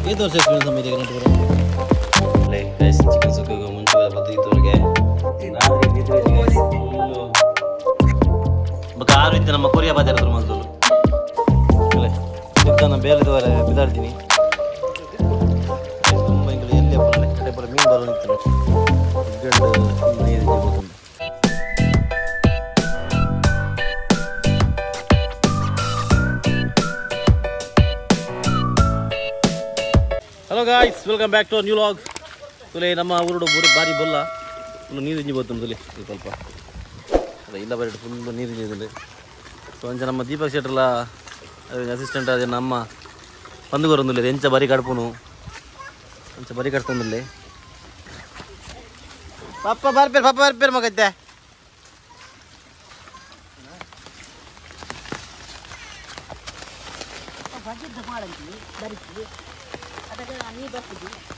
ये तो एक्सपीरियंस मेरे करंट पूरा ले गाइस चिकन सुक्का को ಮುಂಚೆ ಬತ್ತು ಇತ್ತೋರಿಗೆ ರಾತ್ರಿ ನಿದ್ರೆ गाइस ಫುಲ್ ಬಕಾರು ಇತ್ತು ನಮ್ಮ ಕೊರಿಯಾ ಬಾದರ ಮೊದಲು ಅಲ್ಲ ಇದನ್ನ ಬೇಲೆದವರೆ ಬಿದಾಡ್ತೀನಿ ತುಂಬಾ ಇಂಗ್ಲಿ ಎಲ್ಲಿ ಬರಲ್ಲ ಕಡೆ ಬರ ಮೀನು ಬರೋ ನಿಂತು ಗಂಡ ನೀರು ಹೋಗುದು hello guys welcome back to new vlog तुले ನಮ್ಮ ಊರುಡು ಬಾರಿ ಬೊಲ್ಲ ಫುಲ್ ನೀರು ಇಂಜಿ ಬೋತು ತುಲೆ ಸ್ವಲ್ಪ ಅಲ್ಲ ಇಲ್ಲ ಬರೀ ಫುಲ್ ನೀರು ಇಂಜಿದೆ ಸೊ ಅಂಚ ನಮ್ಮ ದೀಪಕ್ ಶೆಟ್ರಲ್ಲ ಅಸಿಸ್ಟೆಂಟ್ ಅದೇ ನಮ್ಮ ಪಂದುಗೋರೊಂದುಲೆ ಎಂಚ ಬರಿ ಕಡ್ಪುನು ಎಂಚ ಬರಿ ಕಡ್ತೊಂದುಲೆ ಪಪ್ಪ ಬರ್ಪೇರ್ ಮಗದ್ದೆ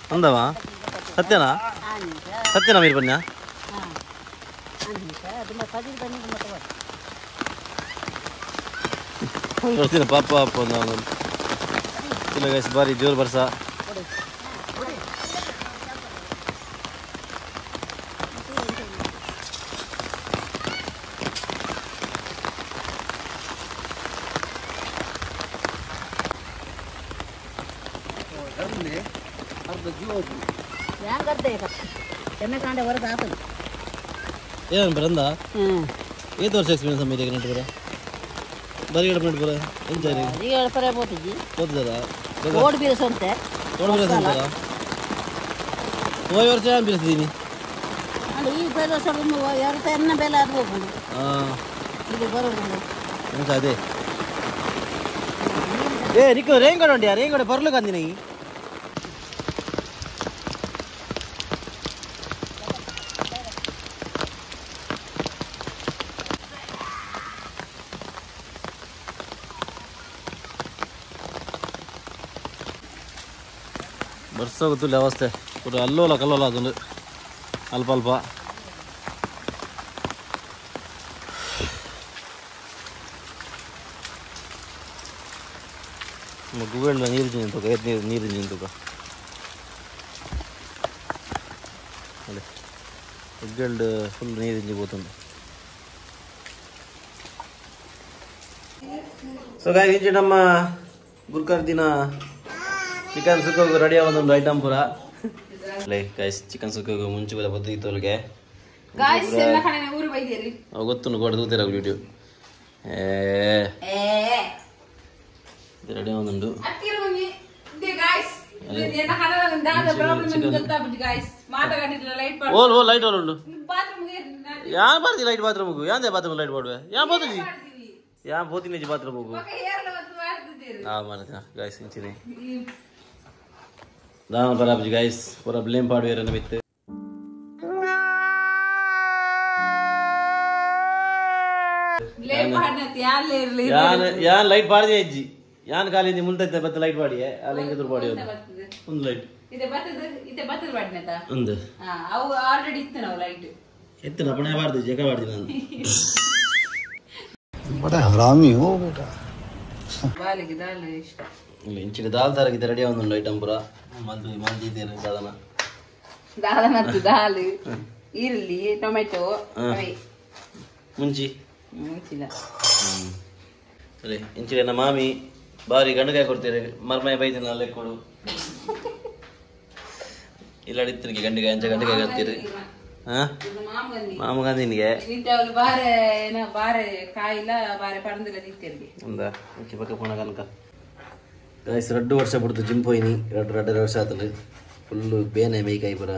अंदवा सत्यना सत्यना मीर बन्या ಬರ್ತೀನಿ ಪಾಪ ಅಪ್ಪ ನಾನು ಇಲ್ಲ ಗೈಸ್ ಬಾರಿ ಜೋರ್ ಬರ್ಸ ಏನು ಬರಂದ ಏದು ವರ್ಷ ಎಕ್ಸ್ಪೀರಿಯನ್ಸ್ ಅಮ್ಮ ಇದಕ್ಕೆ ನೆಟ್ಟು ಬರ ಬರೀ ನೆಟ್ಟು ಬರ ಎಂಜಾಯ್ ಓದ್ತದ ಓಡ್ ಬೀರಸಂತೆ ಅಂತಾರ ಹೋಯ್ ವರ್ಷ ಏನು ಬೀರಿಸಿದ್ದೀನಿ ಈ ಬೇರೆ ವರ್ಷ ಎರಡು ಎನ್ನ ಬೆಲೆ ಅದು ಹೋಗ್ಬೋದು ಇದು ಬರೋದು ಎಂತ ಅದೇ ಏ ನಿಕ್ಕ ರೇಂಗಡ ಉಂಟು ರೇಂಗಡ ಬರ್ಲಿಕ್ಕೆ ಅಂದಿನ ಈ ಬರ್ಸ ಗೊತ್ತಿಲ್ಲ ಅವಸ್ಥೆ ಪೂರ ಅಲ್ಲೋಲ ಕಲ್ಲೋಲ ಅದೊಂದು ಅಲ್ಪ ಅಲ್ಪ ಗುಬೇಳ ನೀರು ನಿಂತುಕ ನೀರು ನಿಂತುಕ ಅದೇ ಗುಗ್ಗೆಲ್ಡ್ ಫುಲ್ ನೀರು ಇಂಜಿ ಹೋತುಂಡು ಸೊ ಗಾಯ್ಸ್ ಇಂಚೆ ನಮ್ಮ ಗುಲ್ಕರ್ ದಿನ ಚಿಕನ್ ಸುಕ್ಕ ರೆಡಿ ಆಗೋದೊಂದು ಐಟಮ್ ಪೂರ ಲೈ ಗಾಯ್ಸ್ ಚಿಕನ್ ಸುಕ್ಕ ಮುಂಚೆ ಬರ ಬದ್ದು ಇತ್ತೋಲ್ಗೆ ಗೊತ್ತು ಕೊಡ ತೂತಿರ ವಿಡಿಯೋ ರೆಡಿ ಆಗೋದುಂಟು ಓಲ್ ಓಲ್ ಲೈಟ್ ಓಲ್ ಉಂಟು ಯಾ ಬರ್ತಿ ಲೈಟ್ ಬಾತ್ರೂಮ್ಗು ಯಾಂದೆ ಬಾತ್ರೂಮ್ ಲೈಟ್ ಬಾಡುವೆ ಯಾ ಬೋತಿ ಯಾ ಬೋತಿನ ಬಾತ್ರೂಮ್ಗು ಹಾ ಮಾರ ಗಾಯ್ಸ್ ಇಂಚಿನಿ दाम बराबर जी गाइस पूरा ब्लेम पाड़ वेरे नबित ब्लेम पाड़ने यार ले यान लाइट पाड़ दिया जी यान काली नी मुल्ते बत लाइट पाड़ी है आले इंगे दूर पाड़ी उन लाइट इते बतल पाड़ने ता अंद हां अव ऑलरेडी इतना लाइट इतना अपने पाड़ दे जगह पाड़ दी नान बड़ा हरामी हो बेटा वाले की दाल इष्ट ಇಲ್ಲ ಇಂಚಿನ ದಾಲ್ ತರ ರೆಡಿ ಆಗೋದು ಐಟಮ್ ಪೂರ ಮಂದಿ ಮಂದಿ ಇದೆ ದಾದನ ದಾದನತ್ತು ದಾಲ್ ಈರುಳ್ಳಿ ಟೊಮೆಟೊ ಮುಂಚಿ ಮುಂಚಿಲ್ಲ ಅರೆ ಇಂಚಿನ ನಮ್ಮ ಮಾಮಿ ಬಾರಿ ಗಂಡಕಾಯಿ ಕೊಡ್ತೀರಿ ಮರ್ಮಯ ಬೈದಿನ ಅಲ್ಲೇ ಕೊಡು ಇಲ್ಲ ಅಡಿತ್ರಿಗೆ ಗಂಡಕಾಯಿ ಅಂಚ ಗಂಡಕಾಯಿ ಕರ್ತೀರಿ ಹಾ ಮಾಮಗ ನಿನಗೆ ನಿಂತವಳು ಬಾರೆ ಏನ ಬಾರೆ ಕಾಯಿಲ್ಲ ಬಾರೆ ಪಡಂದಿಲ್ಲ ನಿಂತಿರ್ಗೆ ಅಂದ ಇಂಚಿ ಪಕ್ಕ ಪೋಣ ಕನಕ गाइस 2 ವರ್ಷ ಬಿಡ್ತು ಜಿಮ್ ಹೋಯಿನಿ 2 ವರ್ಷ ಆತಲೆ ಫುಲ್ ಬೇನೆ ಮೇಕಾಯಿ ಪರ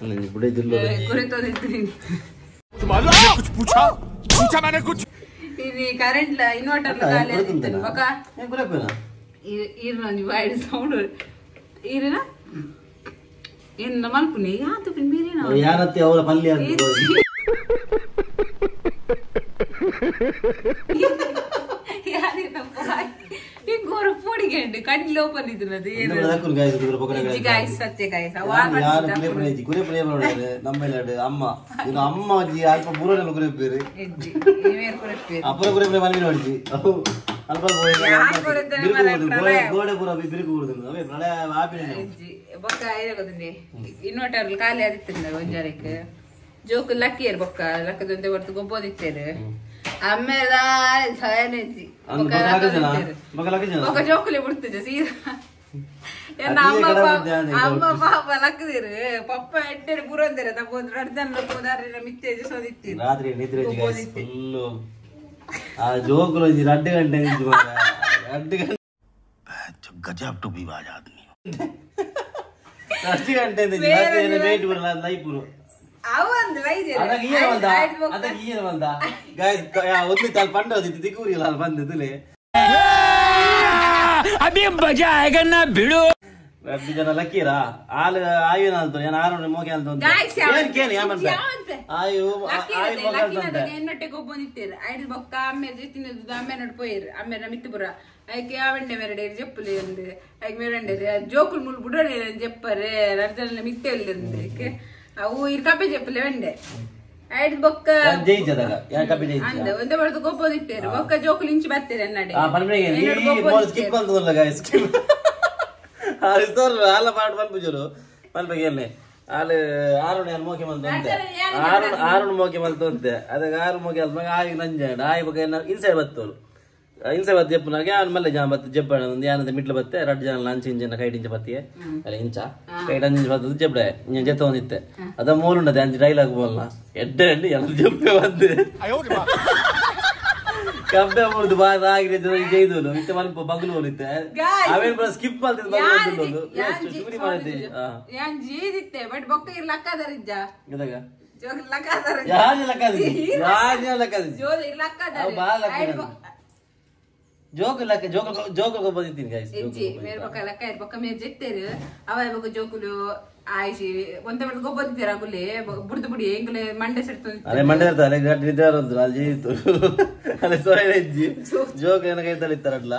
ನಾನು ಬುಡೆ ದಿಲ್ಲ ಕುರಿತೋ ನಿಂತೀನಿ कुछ पूछा मैंने कुछ ఇది కరెంట్ ఇన్వర్టర్ లో కాలేదు ఒక ఏ గురపేనా ఈరని వైడ్ సౌండ్ ఈరనా ఇన్న మల్పుని యాత మీరేనా ಯಾರತ್ತೆ ಅವರ ಪಲ್ಯ ಅಂತ ಯಾರಿನ ಬಾಯ್ ಈ ಗೋರ ಪೋಡಿಗೆಂಡು ಕಣ್ಣಿಗೆ ಓಪನ್ ಇದ್ರದು ಏನು ಅದಕ್ಕೆ ಗಾಯ್ಸ್ ಗುರ ಪಕಡ ಗಾಯ್ಸ್ ಸತ್ಯ ಗಾಯ್ಸ್ ಯಾರು ಗುರೆ ಪಣೇಜಿ ಗುರೆ ಪಣೇ ಮಾಡೋರೆ ನಮ್ಮೆಲ್ಲಡೆ ಅಮ್ಮ ಇನ್ನು ಅಮ್ಮ ಜಿ ಅಲ್ಪ ಬುರನೆಲ್ಲ ಗುರೆ ಬೇರೆ ಎಜ್ಜಿ ಇವೇರ್ ಗುರೆ ಬೇರೆ ಅಪ್ಪರ ಗುರೆ ಪಣೇ ಮಾಡಿ ನೋಡ್ತಿ ಅಲ್ಪ ಗೋಡೆ ಪೂರ ಬಿರುಕು ಕೊಡುದು ಅವೇ ಪ್ರಳಯ ಆಪಿನ ಬೊಕ್ಕ ಐರಗೋದಿನಿ ಇನ್ವರ್ಟರ್ ಖಾಲಿ ಆದಿತ್ತಿಂದ ಒಂಜಾರಕ್ಕೆ ಜೋಕು ಲಕ್ಕಿಯರ್ ಬೊಕ್ಕ ಲಕ್ಕದೊಂದೆ ಹೊರತು ಗೊಬ್ಬೋದಿತ್ತೇರು ಆಮೇಲೆ ಸಯನೆಜ್ಜಿ ಬೊಕ್ಕ ಜೋಕುಲಿ ಬಿಡ್ತಿದ್ದೆ ಸೀದಾ ಅಮ್ಮ ಪಾಪ ಲಕ್ಕದಿರು ಪಪ್ಪ ಎಡ್ಡೆ ಬುರಂದಿರ ತಪ್ಪೋದ್ರು ಅರ್ಧನ ಹೋದಾರ ಮಿತ್ತೇಜ್ ಸೋದಿತ್ತಿ ರಾತ್ರಿ ನಿದ್ರೆ ಫುಲ್ಲು ಆ ಜೋಕುಲು 2 ಗಂಟೆ ನಿಂತು 2 ಗಂಟೆ गजब टू भी बाज आदमी 2 ಗಂಟೆ ನಿಂತು ವೇಟ್ ಬರಲ್ಲ ಲೈಪುರು ಅವಂದು ವೈದ್ಯರು ಅದಕ್ಕೆ ಈನ ಬಂದ ಗಾಯ್ಸ್ ಒಂದು ತಾಲ್ ಪಂಡೋದಿತ್ತು ತಿಕ್ಕೂರಿಲ್ಲ ಅಲ್ಲಿ ಬಂದಿದ್ದುಲೆ अभी मजा आएगा ना भिड़ो 2 ಜನ ಲಕ್ಕೀರಾ ಆಲು ಆಯುನ ಅಂತ ನಾನು ಆರೋಣ ಮೋಗೆ ಅಂತ ಏನ್ ಕೇಳಿ ಯಾಮನ್ ಆಯು ಆಯು ಮಗಂತ ಎನ್ನಟ್ಟೆ ಗೊಬ್ಬೊಂದಿತ್ತೇರು ಐದು ಬೊಕ್ಕ ಆಮೇಲೆ ತಿನ್ನದು ಆಮೇಲೆ ನಡ್ ಪೋಯಿರು ಆಮೇಲೆ ಮಿತ್ತುಪುರ ಐಕೆ ಆವಂಡೆ ಮೇರಡೆ ಜಪ್ಪಲಿ ಅಂದು ಐಕೆ ಮೇರಂಡೆ ಜೋಕುಲ್ ಮುಲ್ ಬುಡನೆ ಜಪ್ಪರೆ ಅರ್ಧನ ಮಿತ್ತೆ ಇಲ್ಲಂದ್ರೆ ಅವು ಇರ್ಕಾಪೆ ಜಪ್ಪಲೆ ವಂಡೆ ಐದು ಬೊಕ್ಕ ಜೈಜದಾಗ ಯಾ ಕಪಿ ಜೈಜ ಅಂದ ಒಂದೇ ಬಡದು ಗೊಬ್ಬೊಂದಿತ್ತೇರು ಬೊಕ್ಕ ಜೋಕುಲ್ ಇಂಚಿ ಬತ್ತೇರು ಅನ್ನಡೆ ಆ ಬನ್ಮೆಗೆ ನೀ ಬಾಲ್ ಸ್ಕಿಪ್ ಅಂತಲ್ಲ ಗಾಯ್ಸ್ ಸ್ಕಿಪ್ ಆರಿಸ್ತೋರ್ ಆಲ ಪಾಟ್ ಬಂದ್ಬಿಜರು ಬನ್ಮೆಗೆ ಎಲ್ಲಿ ಆಲು ಆರುಣ ಮೋಕೆ ಮಲ್ತು ಅಂತೆ ಆರುಣ ಮೋಕೆ ಮಲ್ತು ಅಂತೆ ಅದಕ್ಕೆ ಆರು ಮೋಕೆ ಅಲ್ಮ ಆಗಿ ನಂಜಾಡ ಆಯಿ ಬಗ್ಗೆ ಇನ್ಸೈಡ್ ಬತ್ತೋರು ಇನ್ಸೈಡ್ ಬತ್ತು ಜಪ್ಪನಾಗೆ ಅವ್ನ ಮಲ್ಲೆ ಜಾಮ ಬತ್ತು ಜಪ್ಪಣ ಒಂದು ಏನಂತ ಮಿಟ್ಲು ಬತ್ತೆ 2 ಜನ ಲಂಚ್ ಇಂಜಿನ ಕೈಟ್ ಇಂಚ ಬತ್ತಿಗೆ ಅಲ್ಲ ಇಂಚ ಕೈಟ್ ಇಂಚ ಬತ್ತದು ಜಪ್ಪಡೆ ಇಂಜ ಜತ್ತ ಒಂದಿತ್ತೆ ಅದ ಮೂರುಂಡದೆ ಅಂಚ ಡೈಲಾಗ್ ಬೋಲ್ನ ಎಡ್ಡೆ ಅಂಡಿ ಎಲ್ಲ ಜಪ್ಪೆ ಬಂದೆ ಕಬ್ಬೆ ಮುರಿದು ಬಾರ ಆಗಿದ್ದು ಜೈದೋಲು ಇತ್ತೆ ಮಲ್ಪ ಬಗ್ಲು ಹೋಲಿತ್ತೆ ಅವೇನ್ ಬರ ಸ್ಕಿಪ್ ಮಾಡ್ತಿದ್ದು ಬಗ್ಲು ಚುರಿ ಮಾಡಿದ್ದೆ ಯಾನ್ ಜೀದಿತ್ತೆ ಬಟ್ ಬೊಕ್ಕ ಇರ್ ಲಕ್ಕದರಿಜ್ಜ ಇದಾಗ ಜೋಗ ಲಕ್ಕದರ ಯಾರ ಲಕ್ಕದಿ ಜೋಗ ಇರ್ ಲಕ್ಕದರ ಬಾ ಲಕ್ಕ ಜೋಕು ಬಂದಿದ್ದೀನಿ ಗೈಸ್ ಎಂಜಿ ಮೇರ್ ಬೊಕ್ಕ ಲಕ್ಕ ಇರ್ ಬೊಕ್ಕ ಮೇರ್ ಜೆತ್ತೇರು ಅವ ಬೊಕ್ಕ ಜೋಕುಲು ಆಯ್ಸಿ ಒಂದೇ ಬಡ ಗೊಬ್ಬೊಂದಿತ್ತೀರ ಅಗುಲೆ ಬುಡ್ದು ಬುಡಿ ಎಂಗ್ಲೆ ಮಂಡೆ ಸೆಡ್ತು ಅಲೆ ಮಂಡೆ ಇರ್ತ ಅಲೆ ಗಟ್ಟಿ ನಿದ್ದಾರಂದ್ರು ಅಲ್ಲಿ ಜೀವಿತು ಅಲೆ ಸೋಯ್ ಹೆಜ್ಜಿ ಜೋಕ್ ಏನ ಕೈತಲ್ಲಿ ಇತ್ತಾರಲ್ಲ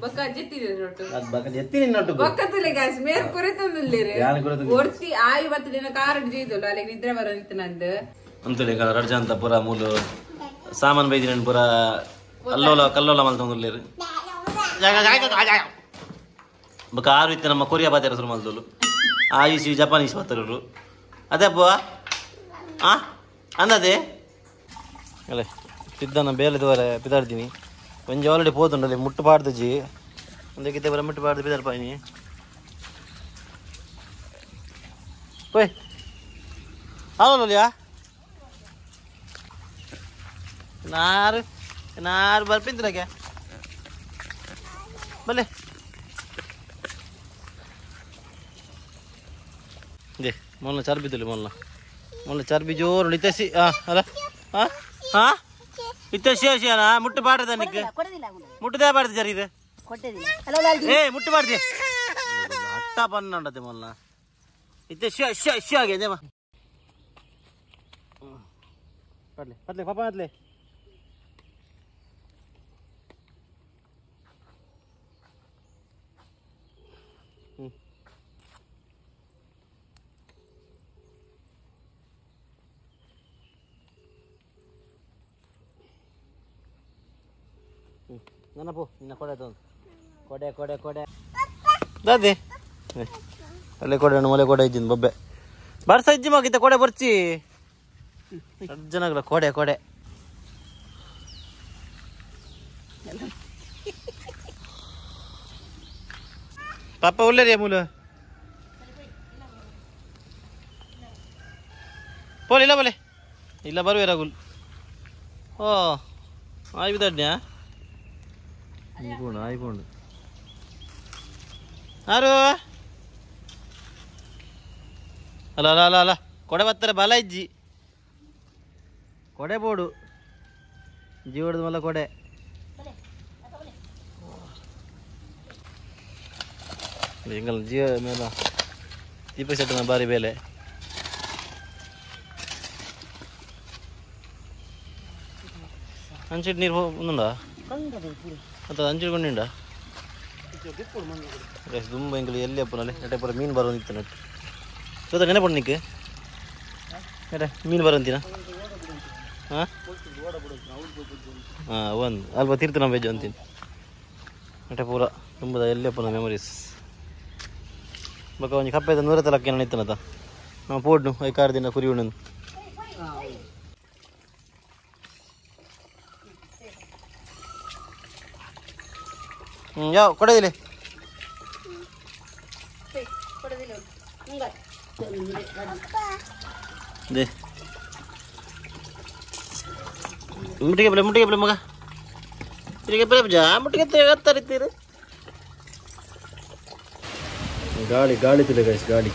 ಬೊಕ್ಕ ಜೆತ್ತಿದೆ ನೋಟು ಅದ್ ಬಕ್ಕ ಎತ್ತಿ ನಿನ್ನೊಟ್ಟು ಬೊಕ್ಕ ತುಲೆ ಗಾಯ್ಸ್ ಮೇರ್ ಕುರಿತಂದಿಲ್ಲೇರೆ ಯಾನ್ ಕುರಿತು ಒರ್ತಿ ಆಯು ಬತ್ತ ದಿನ ಕಾರಡ್ ಜೀದಲ್ಲ ಅಲೆ ನಿದ್ರೆ ಬರೋದಿತ್ತು ನಂದು ಅಂತೇಳಿ ರಡ್ಜ ಅಂತ ಪೂರ ಮೂಲು ಸಾಮಾನ್ ಬೈದಿನ ಪೂರ ಕಲ್ಲೋಲ ಮಲ್ತೊಂದುಲ್ಲೇರು ಬೊಕ್ಕ ಆರು ಇತ್ತೆ ನಮ್ಮ ಕೊರಿಯಾ ಬಾತ್ಯಾರ ಸುರು ಮಲ್ತೋಲು ಆಯುಷಿ ಜಪಾನೀಸ್ ಬತ್ತರು ಅದೇ ಅಪ್ಪ ಅನ್ನದೇ ಅಲ್ಲೇ ಸಿದ್ದನ ಬೇಲೆದವರೆ ಬಿದಾಡ್ತೀನಿ ಒಂಜಿ ಆಲ್ರೆಡಿ ಪೋತುಂಡಲ್ಲಿ ಮುಟ್ಟು ಪಾಡ್ದಜ್ಜಿ ಒಂದಕ್ಕಿದ್ದೆ ಬರ ಮುಟ್ಟು ಪಾಡ್ದು ಬಿದಾಡ್ಪಾಯಿನಿ ಓಯ್ ಅವಲ್ಲಾ ನಾರು ಬರ್ಪಿಂತಿರಕ್ಕೆ ಬಲ್ಲೆ ದೇ ಮೊನ್ನೆ ಚರ್ಬಿ ತುಲಿ ಮೊನ್ನೆ ಚರ್ಬಿ ಜೋರು ಇತ್ತಸಿ ಅಲ್ಲ ಇತ್ತಸಿ ಹಸಿಯನ ಮುಟ್ಟು ಪಾಡ್ದ ನಿಕ್ಕೆ ಮುಟ್ಟದೇ ಪಾಡ್ದು ಜರಿ ಇದು ಏ ಮುಟ್ಟು ಪಾಡ್ದೆ ಅಟ್ಟ ಪನ್ನಂಡತೆ ಮೊನ್ನ ಇತ್ತಸಿ ಹಸಿ ಹಸಿ ಆಗಿದೆ ಪಡ್ಲೆ ಪಡ್ಲೆ ಪಾಪ ಅದ್ಲೆ ನೆನಪು ನಿನ್ನ ಕೊಡೆ ತೊಂದು ಕೊಡೆ ದಾದೆ ಅಲ್ಲೇ ಕೊಡೆ ಮೊಲೆ ಕೊಡೆ ಇದ್ದೀನಿ ಬೊಬ್ಬೆ ಬರ್ಸ ಇಜ್ಜಿ ಮಗಿತ್ತ ಕೊಡೆ ಬರ್ಚಿ ಜನಗಳ ಕೊಡೆ ಪಾಪ ಒಳ್ಳೆ ರೀ ಮೂಲ ಪೋಲ್ ಇಲ್ಲ ಬಲೆ ಇಲ್ಲ ಬರುವೆ ರಾಗುಲ್ ಓ ಆಯ್ ಬಿದ್ದಾಡ್ನ್ಯಾ ಆಯ್ಕೊಂಡು ಯಾರು ಅಲ್ಲ ಕೊಡೆ ಬರ್ತಾರೆ ಬಲ ಇಜ್ಜಿ ಕೊಡೆ ಬೋಡು ಇಜ್ಜಿ ಹೊಡೆದು ಮಲ್ಲ ಕೊಡೆ ಎಂಗಲ್ ಜಿಯೋ ಮೇಲ ದೀಪ ಸೆಟ್ಟನ ಬಾರಿ ಬೇಲೆ ಅಂಚಿಟ್ಟು ನೀರು ಒಂದುಂಡ ಅದು ಅಂಚಿಡ್ಕೊಂಡಿಂಡ ತುಂಬ ಎಂಗಲ್ ಎಲ್ಲಿ ಅಪ್ಪನಲ್ಲಿ ಎಟೆ ಪೂರ ಮೀನು ಬರೋದಿತ್ತು ನಟ್ಟು ಇವತ್ತು ನೆನಪು ನಿಕ್ಕೆ ಎಟೆ ಮೀನು ಬರೋಂತೀನ ಹಾಂ ಒಂದು ಅಲ್ಪ ತೀರ್ಥ ನಮ್ಮ ವೆಜ್ ಅಂತೀನಿ ಅಟೆ ಪೂರ ತುಂಬದ ಎಲ್ಲಪ್ಪ ಮೆಮೊರೀಸ್ ಬಕ್ಕ ಒಂಜಿ ಕಪ್ಪೆದ 100 ತಲಕ್ಕೆ ನಿತ್ತನತ ನಾವು ಪೋಡ್ನು 5-6 ದಿನ ಕುರಿ ಉಣ್ಣು ಯಾವ ಕೊಡೋದಿಲ್ಲ ದೇ ಮುಟ್ಟಿಗೆ ಬಲೆ ಮಗ ಮುಟ್ಟಿಗೆ ಬಲೆ ಜಾ ಮುಟ್ಟಿಗೆ ತರಿತೀರಿ ಗಾಳಿ ತಿಳಿ ಗೈಸ್ ಗಾಳಿ